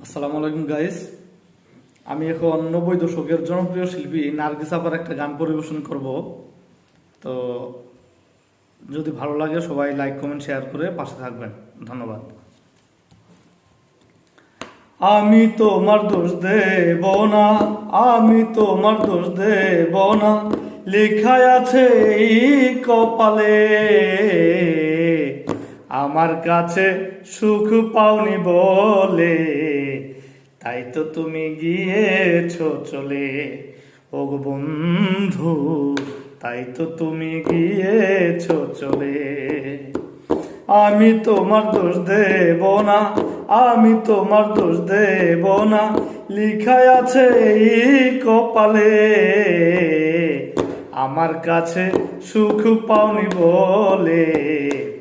আসসালামু আলাইকুম গাইস। আমি এখন 90 দশকের জনপ্রিয় শিল্পী নার্গিস আপার একটা গান পরিবেশন করব। তো যদি ভালো লাগে সবাই লাইক কমেন্ট শেয়ার করে পাশে থাকবেন। ধন্যবাদ। আমি তোমার দোষ দেব না, আমি তোমার দোষ দেব না, লেখায় আছে এই কপালে। আমার কাছে সুখ পাওনি বলে তাই তো তুমি গিয়েছো চলে। ও গো বন্ধু, তাই তো তুমি গিয়েছো চলে। আমি তোমার দোষ দেব না, আমি তোমার দোষ দেব না, লিখায় আছে এই কপালে। আমার কাছে সুখ পাওনি বলে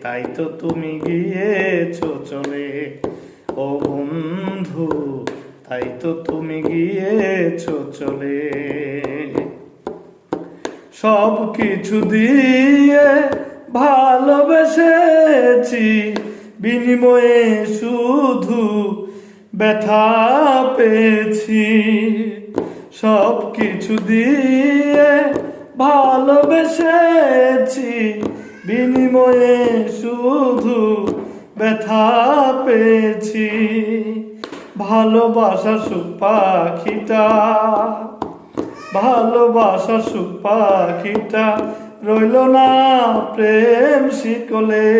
তাই তো তুমি গিয়েছো চলে। ও বন্ধু, তাই তো তুমি গিয়েছো চলে। সব কিছু দিয়ে ভালোবেসেছি, বিনিময়ে শুধু ব্যথা পেয়েছি। সব কিছু দিয়ে ভালোবেসেছি, বিনিময়ে শুধু ব্যথা পেয়েছি। ভালোবাসার সুখ পাখিটা, ভালোবাসার সুখ পাখিটা রইল না প্রেম শিকলে।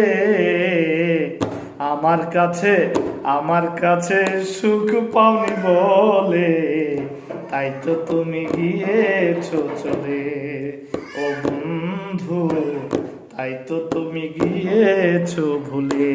আমার কাছে সুখ পাওনি বলে তাই তো তুমি গিয়েছো চলে। ও বন্ধু, তাই তো তুমি গিয়েছো ভুলে।